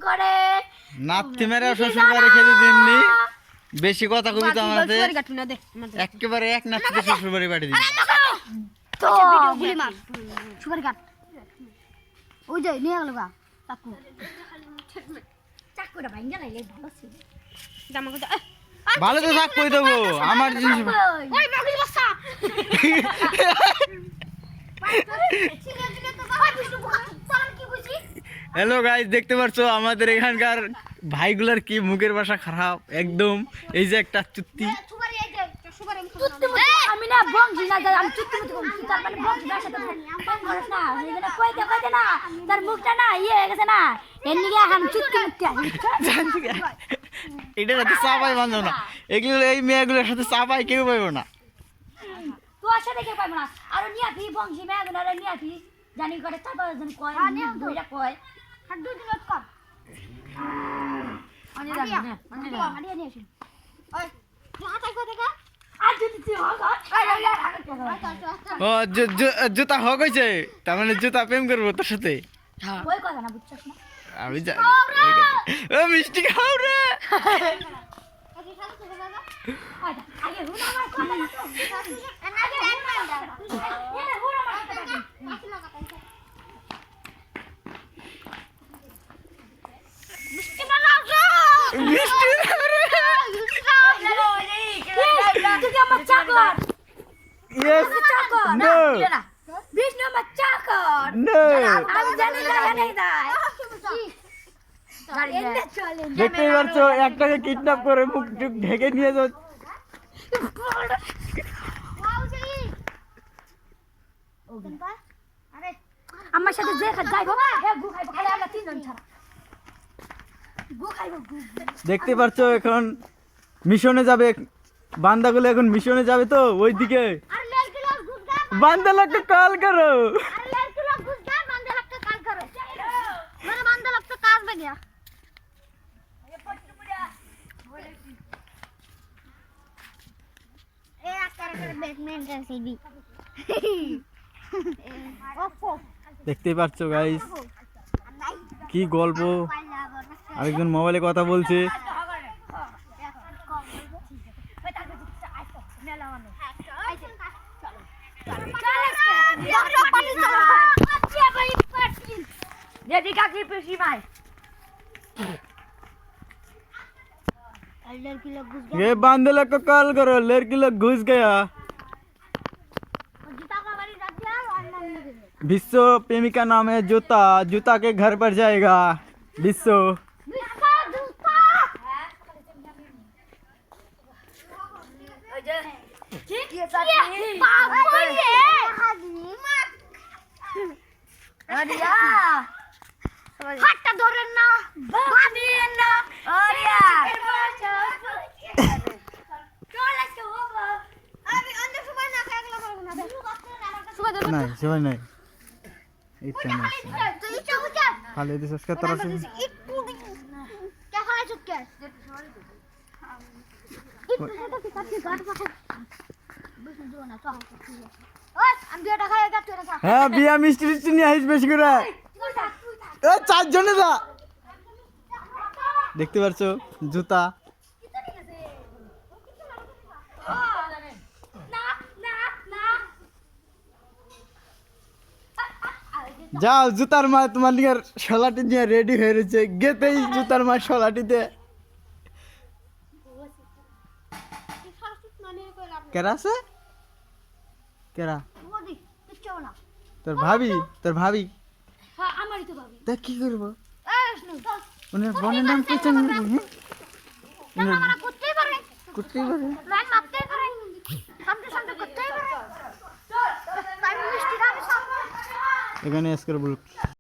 করে নাতি মেরে শ্বশুর বাড়ি খেতে দিননি বেশি কথা কবি তো আমাদের একেবারে এক নাতিতে শ্বশুর বাড়ি পাঠিয়ে দিন তো গুলি মার সুপারি কাট ওই যে নিয়ে গেল গা চাকু চাকুটা ভাঙা লাইলে ভালো ছিল জামা কথা ভালো তো থাক কই দেবো আমার জিনিস ওই মাগলি বসা হ্যালো গাইস দেখতে পাচ্ছো আমাদের এখানকার ভাইগুলার কি মুখের ভাষা খারাপ একদম এই যে একটা চুত্তি আমি না বংশী না আমি চুত্তি মুতি বংশী তার মানে বংশী ভাষাটা কম করছ না এখানে কইতে না তার মুখটা না ইয়ে হয়ে গেছে না এর নিগে এখন চুত্তি মুতি এটার সাথে চাপাই বাঁধো না এগুলো এই মেয়েগুলোর সাথে চাপাই কেউ পাইবো না তোর সাথে কেউ পাইবো না আর নিয়া কি বংশী মেয়েগুলো নিয়া কি জানি করে চাপা জন কয় দুইটা কয় আর দুই দিন কম আনি রাখি না আনি নিয়ে আসি ওই তুই হাতাই কই দেখা ও জুতা হক হয়েছে তার মানে জুতা প্রেম করবো তোর সাথে আমি জানি ও মিষ্টি খাও রে মিষ্টি Yes. No. Vishnu Machakar. No. আমি জানি না জানি না দেখতে পাচ্ছ একটাকে কিডন্যাপ করে মুখ টুক ঢেকে নিয়ে যাও আমার সাথে যে যাইবো গু খাইবো খালি আমরা তিনজন ছাড়া গু খাইবো দেখতে পাচ্ছ এখন মিশনে যাবে বান্দাগুলো এখন মিশনে যাবে তো ওইদিকে বান্দা লোককে কল করো দেখতে পাচ্ছ গাইস কি গল্প আরেকজন মোবাইলে কথা বলছে ये बांधे लोग को कॉल करो लड़की लोग घुस गया विश्व प्रेमिका नाम है जूता जूता के घर पर जाएगा विश्व হাতটা ধরেন না বাঁধিয়েন না ওরিয়া চল আজকে হবে আমি অন্য সময় না খাইলা করব না नहीं सवाई नहीं इतना তুই চুপ কর खाली दिस उसका तरफ से একটু কে খালা চুপ কর একটু তো কাটি গাট পাখা বসে দিও না তো ওই আমি দুটা খাই গা তুই না हां बिया मिस्टी मिस्टी नहीं आइस বেশি করে এ চার জনে যা দেখতে পারছো জুতা যাও জুতার মা তোমার লিগার শলাটি নিয়ে রেডি হয়ে রয়েছে গেতেই জুতার মা শলাটিতে কেরা আছে কেরা তোর ভাবি হ্যাঁ আমারই তো ভাবি তা কি করবো শুনো উনার বোনের নাম কি জানো না করতেই পারে করতেই পারে লাইন মাপতে পারে সামনে করতেই পারে তাই মিষ্টি দাবি সামনে এখানে আজকের ব্লগ